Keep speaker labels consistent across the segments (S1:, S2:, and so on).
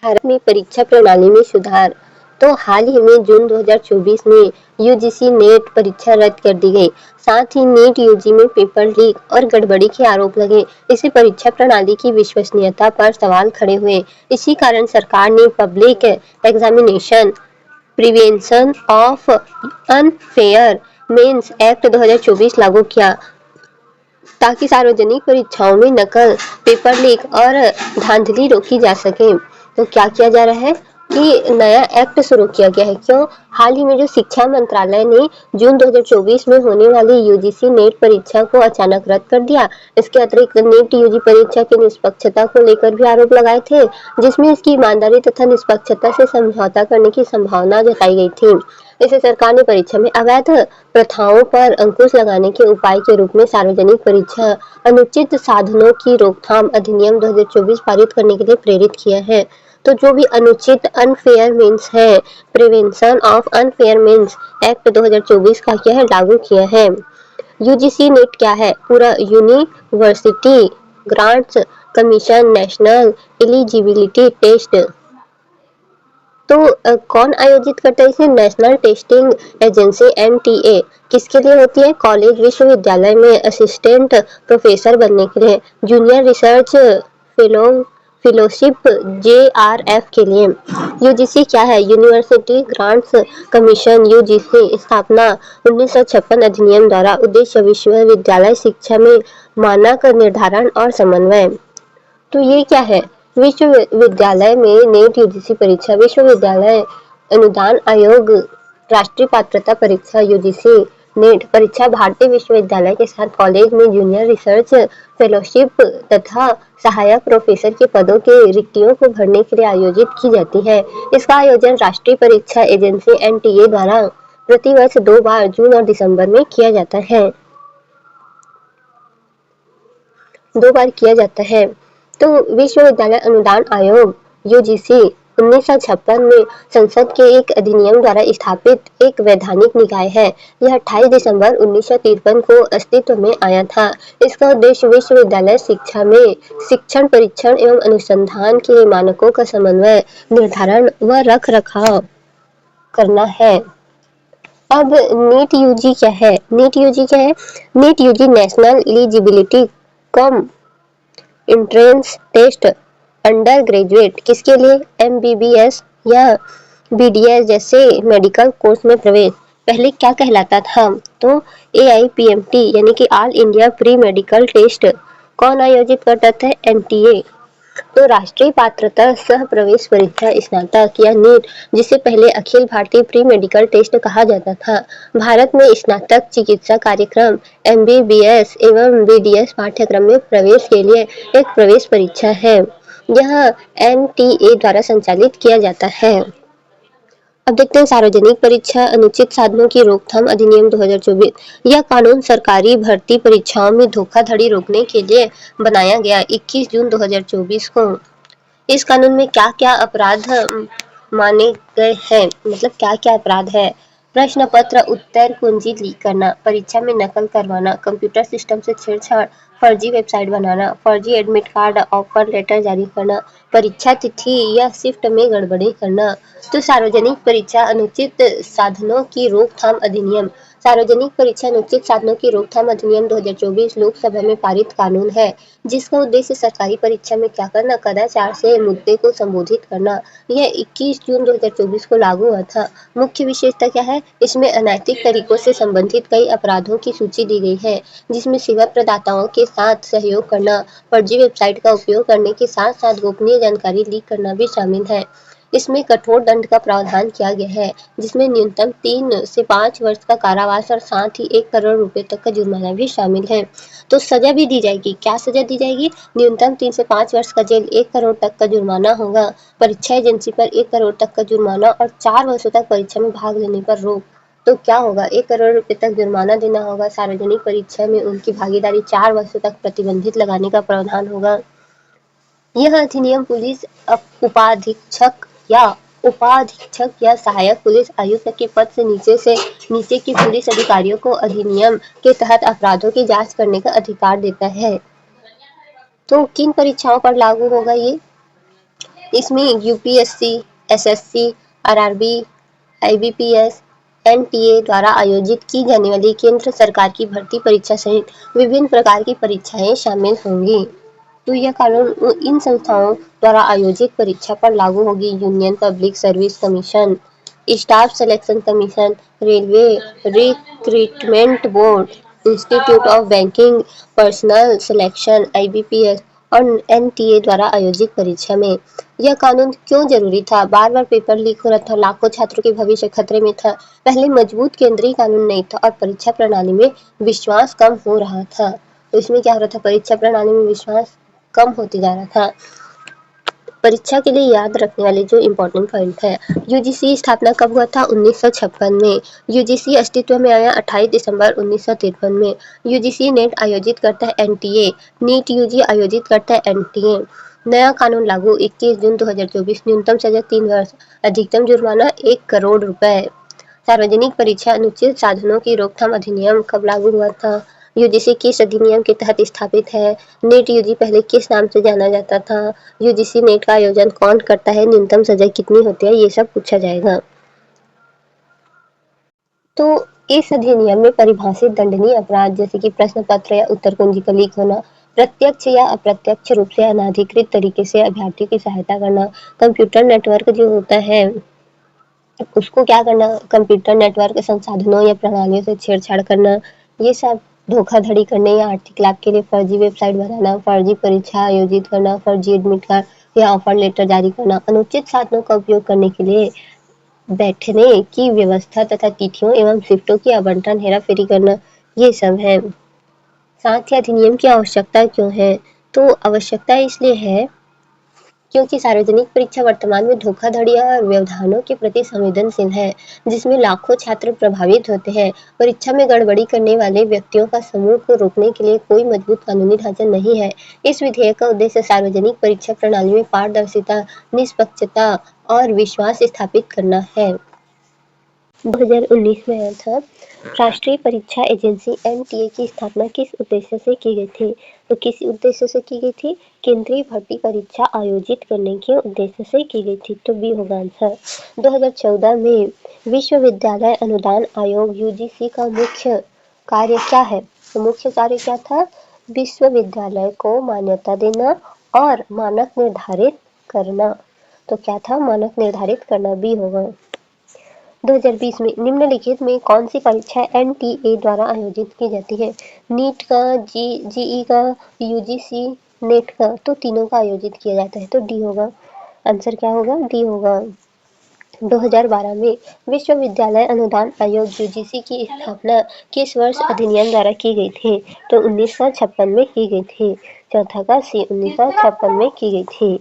S1: भारत में परीक्षा प्रणाली में सुधार। तो हाल ही में जून 2024 में यूजीसी नेट परीक्षा रद्द कर दी गई। साथ ही नीट यूजी में पेपर लीक और गड़बड़ी के आरोप लगे। इससे परीक्षा प्रणाली की विश्वसनीयता पर सवाल खड़े हुए। इसी कारण सरकार ने public examination prevention of unfair means act 2024 लागू किया, ताकि सार्वजनिक परीक्षाओं में नकल, पेपर लीक और धांधली रोकी जा सके। तो क्या किया जा रहा है कि नया एक्ट शुरू किया गया है। क्यों? हाल ही में जो शिक्षा मंत्रालय ने जून 2024 में होने वाली यूजीसी नेट परीक्षा को अचानक रद्द कर दिया। इसके अतिरिक्त नेट यूजी परीक्षा की निष्पक्षता को लेकर भी आरोप लगाए थे, जिसमें इसकी ईमानदारी तथा निष्पक्षता से समझौता करने की संभावना जताई गई थी। इसे सरकार ने परीक्षा में अवैध प्रथाओं पर अंकुश लगाने के उपाय के रूप में सार्वजनिक परीक्षा अनुचित साधनों की रोकथाम अधिनियम 2024 पारित करने के लिए प्रेरित किया है। तो जो भी अनुचित अनफेयर मीन्स है, prevention of unfair means act 2024 का क्या है, लागू किया है। यूजीसी नेट क्या है? पूरा university grants commission national eligibility test. तो कौन आयोजित करता है इसे? National testing agency NTA. किसके लिए होती है? कॉलेज विश्वविद्यालय में असिस्टेंट प्रोफेसर बनने के लिए, जूनियर रिसर्च फेलोशिप जेआरएफ के लिए। यूजीसी क्या है? University grants commission. यूजीसी स्थापना 1956 अधिनियम द्वारा। उद्देश्य विश्वविद्यालय शिक्षा में मानक निर्धारण और समन्वय। तो ये क्या है? विश्वविद्यालय में नेट यूजीसी परीक्षा, विश्वविद्यालय अनुदान आयोग, राष्ट्रीय पात्रता परीक्षा यूजीसी नेट परीक्षा भारतीय विश्वविद्यालय के साथ कॉलेज में जूनियर रिसर्च फेलोशिप तथा सहायक प्रोफेसर के पदों के रिक्तियों को भरने के लिए आयोजित की जाती है। इसका आयोजन राष्ट्रीय परीक्षा एजेंसी एनटीए द्वारा प्रतिवर्ष 2 बार जून और दिसंबर में किया जाता है। 2 बार किया जाता है। तो विश्वविद्यालय अनुदान आयोग यूजीसी 1956 में संसद के एक अधिनियम द्वारा स्थापित एक वैधानिक निकाय है। यह 28 दिसंबर 1953 को अस्तित्व में आया था। इसका उद्देश्य विश्वविद्यालय शिक्षा में शिक्षण, परीक्षण एवं अनुसंधान के मानकों का समन्वय, निर्धारण व रख रखाव करना है। अब नीट यूजी क्या है? नीट यूजी क्या है? NEET UG national eligibility cum entrance test undergraduate. किसके लिए? एमबीबीएस या बीडीएस जैसे मेडिकल कोर्स में प्रवेश। पहले क्या कहलाता था? तो एआईपीएमटी यानी कि all India pre medical test. कौन आयोजित करता था? एनटीए। तो राष्ट्रीय पात्रता सह प्रवेश परीक्षा स्नातक या नीट, जिसे पहले Akhil Bharatiya pre medical test कहा जाता था, भारत में स्नातक चिकित्सा कार्यक्रम एमबीबीएस एवं बीडीएस पाठ्यक्रम में प्रवेश के लिए एक प्रवेश परीक्षा है। यह एनटीए द्वारा संचालित किया जाता है। अब देखते हैं सार्वजनिक परीक्षा अनुचित साधनों की रोकथाम अधिनियम 2024। यह कानून सरकारी भर्ती परीक्षाओं में धोखाधड़ी रोकने के लिए बनाया गया 21 जून 2024 को। इस कानून में क्या क्या अपराध माने गए हैं, मतलब क्या क्या अपराध है? प्रश्न पत्र उत्तर कुंजी लीक करना, परीक्षा में नकल करवाना, कंप्यूटर सिस्टम से छेड़छाड़, फर्जी वेबसाइट बनाना, फर्जी एडमिट कार्ड ऑफर लेटर जारी करना, परीक्षा तिथि या शिफ्ट में गड़बड़ी करना। तो सार्वजनिक परीक्षा अनुचित साधनों की रोकथाम अधिनियम, सार्वजनिक परीक्षा अनुचित साधनों की रोकथाम अधिनियम 2024 लोकसभा में पारित कानून है, जिसका उद्देश्य सरकारी परीक्षा में क्या करना, कदाचार से मुद्दे को संबोधित करना। यह 21 जून 2024 को लागू हुआ था। मुख्य विशेषता क्या है? इसमें अनैतिक तरीकों से संबंधित कई अपराधों की सूची दी गई है, जिसमें सेवा प्रदाताओं के साथ सहयोग करना, फर्जी वेबसाइट का उपयोग करने के साथ साथ गोपनीय जानकारी लीक करना भी शामिल है। इसमें कठोर दंड का प्रावधान किया गया है, जिसमें न्यूनतम 3 से 5 वर्ष का कारावास और साथ ही 1 करोड़ रुपए तक का जुर्माना भी शामिल है। तो सजा भी दी जाएगी। क्या सजा दी जाएगी? न्यूनतम 3 से 5 वर्ष का जेल, 1 करोड़ तक का जुर्माना होगा, परीक्षा एजेंसी पर 1 करोड़ तक का जुर्माना और 4 वर्षों तक परीक्षा में भाग लेने पर रोक। तो क्या होगा? 1 करोड़ रुपए तक जुर्माना देना होगा। सार्वजनिक परीक्षा में उनकी भागीदारी 4 वर्षों तक प्रतिबंधित लगाने का प्रावधान होगा। यह अधिनियम पुलिस उपाधीक्षक या सहायक पुलिस आयुक्त के पद से नीचे के पुलिस अधिकारियों को अधिनियम के तहत अपराधों की जांच करने का अधिकार देता है। तो किन परीक्षाओं पर लागू होगा ये? इसमें UPSC, SSC, RRB, IBPS, NTA द्वारा आयोजित की जाने वाली केंद्र सरकार की भर्ती परीक्षा सहित विभिन्न प्रकार की परीक्षाएं शामिल होंगी। तो यह कानून इन संस्थाओं द्वारा आयोजित परीक्षा पर लागू होगी। Union public service commission, staff selection commission, railway recruitment board, institute of banking personal selection IBPS और एनटीए द्वारा आयोजित परीक्षा में यह कानून क्यों जरूरी था? बार बार पेपर लीक हो रहा था, लाखों छात्रों के भविष्य खतरे में था। पहले मजबूत केंद्रीय कानून नहीं था और परीक्षा प्रणाली में विश्वास कम हो रहा था। तो इसमें क्या हो रहा था? परीक्षा प्रणाली में विश्वास कम होते जा रहा था। परीक्षा के लिए याद रखने वाले जो इम्पोर्टेंट पॉइंट है, यूजीसी स्थापना कब हुआ था? 1956 में। यूजीसी अस्तित्व में आया 28 दिसंबर 1953 में। यूजीसी नेट आयोजित करता है एनटीए, नीट यूजी आयोजित करता है एनटीए। नया कानून लागू 21 जून 2024, न्यूनतम सजा 3 वर्ष, अधिकतम जुर्माना 1 करोड़ रुपए। सार्वजनिक परीक्षा अनुचित साधनों की रोकथाम अधिनियम कब लागू हुआ था? यूजीसी किस अधिनियम के तहत स्थापित है? नीट यूजी पहले किस नाम से जाना जाता था? यूजीसी नेट का आयोजन कौन करता है? न्यूनतम सजा कितनी होती है? ये सब पूछा जाएगा। तो इस अधिनियम में परिभाषित दंडनीय अपराध जैसे कि प्रश्न पत्र या उत्तर कुंजी का लीक होना, प्रत्यक्ष या अप्रत्यक्ष रूप से अनाधिकृत तरीके से अभ्यर्थियों की सहायता करना, कंप्यूटर नेटवर्क जो होता है उसको क्या करना, कंप्यूटर नेटवर्क संसाधनों या प्रणालियों से छेड़छाड़ करना, ये सब धोखाधड़ी करने या आर्थिक लाभ के लिए फर्जी वेबसाइट बनाना, फर्जी परीक्षा आयोजित करना, फर्जी एडमिट कार्ड या ऑफर लेटर जारी करना, अनुचित साधनों का उपयोग करने के लिए बैठने की व्यवस्था तथा तिथियों एवं शिफ्टों की आवंटन हेराफेरी करना, ये सब है। साथ ही अधिनियम की आवश्यकता क्यों है? तो आवश्यकता इसलिए है क्योंकि सार्वजनिक परीक्षा वर्तमान में धोखाधड़ी और व्यवधानों के प्रति संवेदनशील है, जिसमें लाखों छात्र प्रभावित होते हैं। परीक्षा में गड़बड़ी करने वाले व्यक्तियों का समूह को रोकने के लिए कोई मजबूत कानूनी ढांचा नहीं है। इस विधेयक का उद्देश्य सार्वजनिक परीक्षा प्रणाली में पारदर्शिता, निष्पक्षता और विश्वास स्थापित करना है। 2019 में आया था। राष्ट्रीय परीक्षा एजेंसी एनटीए की स्थापना किस उद्देश्य से की गई थी? तो किस उद्देश्य से की गई थी? केंद्रीय भर्ती परीक्षा आयोजित करने के उद्देश्य से की गई थी। तो बी होगा आंसर। 2014 में विश्वविद्यालय अनुदान आयोग यूजीसी का मुख्य कार्य क्या है? तो मुख्य कार्य क्या था? विश्वविद्यालय को मान्यता देना और मानक निर्धारित करना। तो क्या था? मानक निर्धारित करना, बी होगा। 2020 में निम्नलिखित में कौन सी परीक्षा एनटीए द्वारा आयोजित की जाती है? नीट का, जीई का, यूजीसी नेट का, तो तीनों का आयोजित किया जाता है। तो डी होगा। आंसर क्या होगा? डी होगा। 2012 में विश्वविद्यालय अनुदान आयोग यूजीसी की स्थापना किस वर्ष अधिनियम द्वारा की गई थी? तो 1956 में की गई थी। चौथा का सी, 1956 में की गई थी।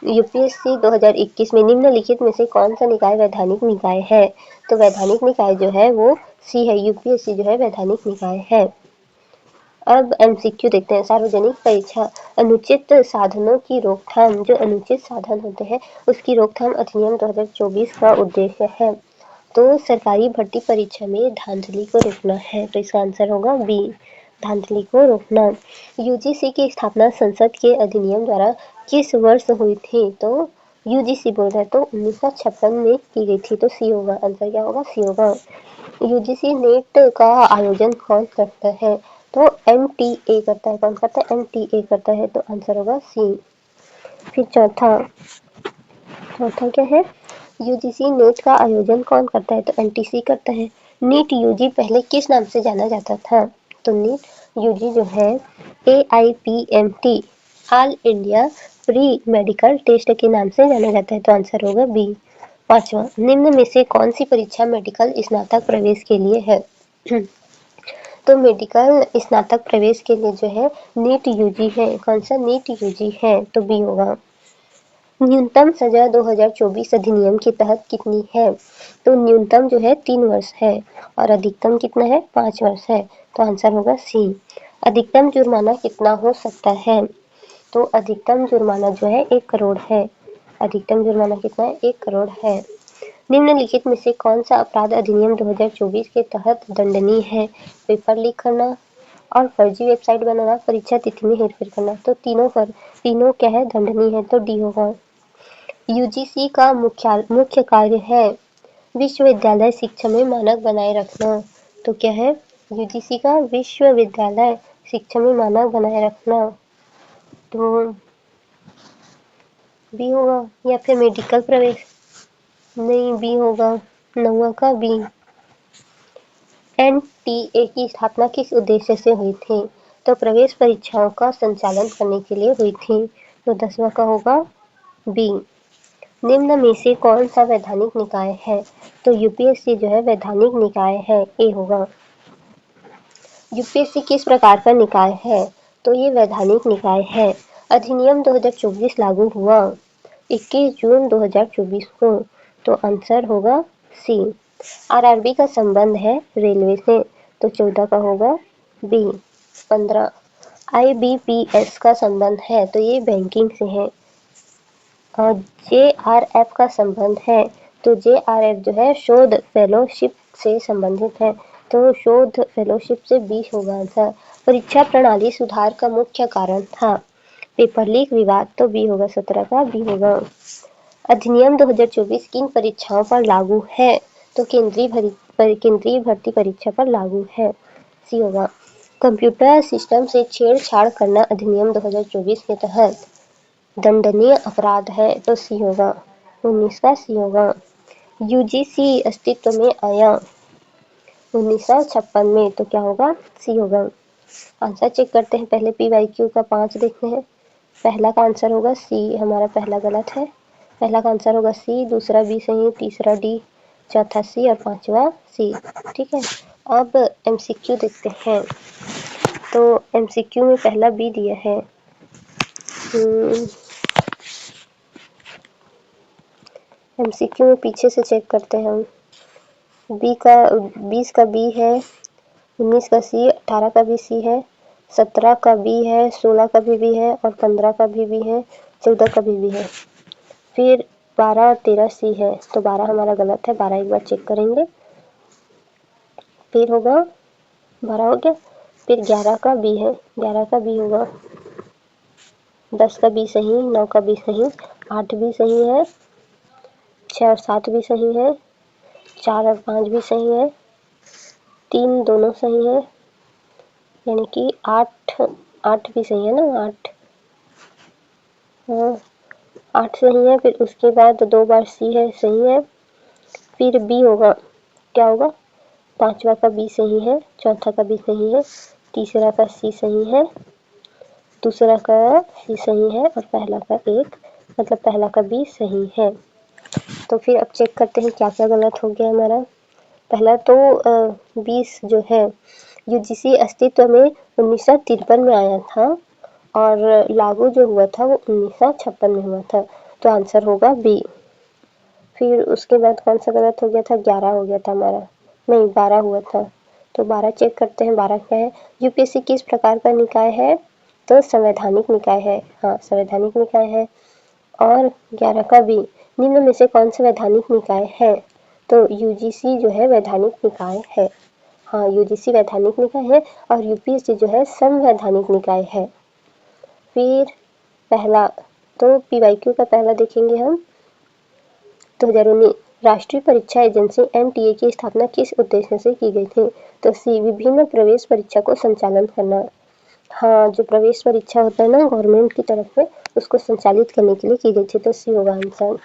S1: यूपीएससी 2021 में निम्नलिखित में से कौन सा निकाय वैधानिक निकाय है? तो वैधानिक निकाय जो है वो सी है। यूपीएससी जो है वैधानिक निकाय है। अब एमसीक्यू देखते हैं। सार्वजनिक परीक्षा अनुचित साधनों की रोकथाम, जो अनुचित साधन होते हैं उसकी रोकथाम अधिनियम 2024 का उद्देश्य है। तो सरकारी भर्ती परीक्षा में धांधली को रोकना है। तो इसका आंसर होगा बी, धांधली को रोकना। यूजीसी की स्थापना संसद के अधिनियम द्वारा किस वर्ष हुई थी? तो यूजीसी बोल रहा है तो 1956 में की गई थी। तो सी होगा। आंसर क्या होगा? सी होगा। यूजीसी नेट का आयोजन कौन करता है? तो एनटीए करता है। कौन करता है? एनटीए करता है। तो आंसर होगा सी। फिर चौथा क्या है? यूजीसी नेट का आयोजन कौन करता है? तो एनटीसी करता है। नीट यूजी पहले किस नाम से जाना जाता था? तो नीट यूजी जो है AIPMT all India pre medical test के नाम से जाना जाता है। तो आंसर होगा बी। पांचवा, निम्न में से कौन सी परीक्षा मेडिकल स्नातक प्रवेश के लिए है? तो मेडिकल स्नातक प्रवेश के लिए जो है नीट यूजी है। कौन सा? नीट यूजी है। तो बी होगा। न्यूनतम सजा 2024 अधिनियम के तहत कितनी है? तो न्यूनतम जो है 3 वर्ष है और अधिकतम कितना है? 5 वर्ष है। तो आंसर होगा सी। अधिकतम जुर्माना कितना हो सकता है? तो अधिकतम जुर्माना जो है 1 करोड़ है। अधिकतम जुर्माना कितना है? 1 करोड़ है। निम्नलिखित में से कौन सा अपराध अधिनियम 2024 के तहत दंडनीय है? पेपर लीक करना और फर्जी वेबसाइट बनाना, परीक्षा तिथि में हेरफेर करना। तो तीनों क्या है? दंडनीय है। तो डी होगा। यूजीसी का मुख्य कार्य है विश्वविद्यालय शिक्षा में मानक बनाए रखना। तो क्या है यूजीसी का? विश्वविद्यालय शिक्षा में मानक बनाए रखना। तो बी होगा, या फिर मेडिकल प्रवेश? नहीं, बी होगा, 9वां का बी। एनटीए की स्थापना किस उद्देश्य से हुई थी? तो प्रवेश परीक्षाओं का संचालन करने के लिए हुई थी। तो 10वां का होगा बी। निम्न में से कौन सा वैधानिक निकाय है? तो यूपीएससी जो है वैधानिक निकाय है, ए होगा। यूपीएससी किस प्रकार का निकाय है? तो ये वैधानिक निकाय है। अधिनियम 2024 लागू हुआ 21 जून 2024 को। तो आंसर होगा सी। आरआरबी का संबंध है रेलवे से। तो 14 का होगा बी। 15 आईबीपीएस का संबंध है। तो ये बैंकिंग से है। और जेआरएफ का संबंध है। तो जेआरएफ जो है शोध फेलोशिप से संबंधित है। तो शोध फेलोशिप से 20 होगा आंसर। परीक्षा प्रणाली सुधार का मुख्य कारण था पेपर लीक विवाद। तो बी होगा, 17 का बी होगा। अधिनियम 2024 किन परीक्षाओं पर लागू है? तो केंद्रीय भर्ती परीक्षा पर लागू है, सी होगा। कंप्यूटर सिस्टम से छेड़छाड़ करना अधिनियम 2024 के तहत दंडनीय अपराध है। तो सी होगा, 19 का सी होगा। यूजीसी अस्तित्व में आया 1956 में। तो क्या होगा? सी होगा। आंसर चेक करते हैं। पहले पीवाईक्यू का 5 देखते हैं। पहला का आंसर होगा सी, हमारा पहला गलत है। पहला का आंसर होगा सी, दूसरा बी सही, तीसरा डी, चौथा सी और पांचवा सी। ठीक है, अब एमसीक्यू देखते हैं। तो एमसीक्यू में पहला बी दिया है। एमसीक्यू में पीछे से चेक करते हैं हम। 20 का बी है, 19 का सी, 18 का भी सी है, 17 का बी है, 16 का भी बी है और 15 का भी बी है, 14 का भी बी है। फिर 12 और 13 सी है। तो 12 हमारा गलत है, 12 एक बार चेक करेंगे। फिर होगा 12 हो गया। फिर 11 का बी है, 11 का बी होगा। 10 का बी सही, 9 का बी सही, 8 भी सही है, 6 और 7 भी सही है, 4 और 5 भी सही है, 3 दोनों सही है, यानी कि 8 भी सही है ना, 8 हाँ 8 सही है। फिर उसके बाद 2 बार सी है, सही है। फिर बी होगा, क्या होगा? 5वां का बी सही है, चौथा का बी सही है, तीसरा का सी सही है, दूसरा का सी सही है और पहला का पहला का बी सही है। तो फिर अब चेक करते हैं क्या क्या गलत हो गया हमारा। पहला तो 20 जो है यूजीसी अस्तित्व में 1953 में आया था और लागू जो हुआ था वो 1956 में हुआ था। तो आंसर होगा बी। फिर उसके बाद कौन सा गलत हो गया था? 11 हो गया था हमारा, नहीं 12 हुआ था। तो 12 चेक करते हैं, 12 क्या है? यूपीएससी किस प्रकार का निकाय है? तो संवैधानिक निकाय है, हाँ संवैधानिक निकाय है। और 11 का बी, निम्न में से कौन सा वैधानिक निकाय है? तो यूजीसी जो है वैधानिक निकाय है, हाँ यूजीसी वैधानिक निकाय है और यूपीएससी जो है संवैधानिक निकाय है। फिर पहला तो पीवाईक्यू का पहला देखेंगे हम। 2019 राष्ट्रीय परीक्षा एजेंसी एनटीए की स्थापना किस उद्देश्य से की गई थी? तो सी, विभिन्न प्रवेश परीक्षा को संचालन करना। हाँ, जो प्रवेश परीक्षा होता है ना गवर्नमेंट की तरफ से, उसको संचालित करने के लिए की गई थी। तो सी होगा आंसर।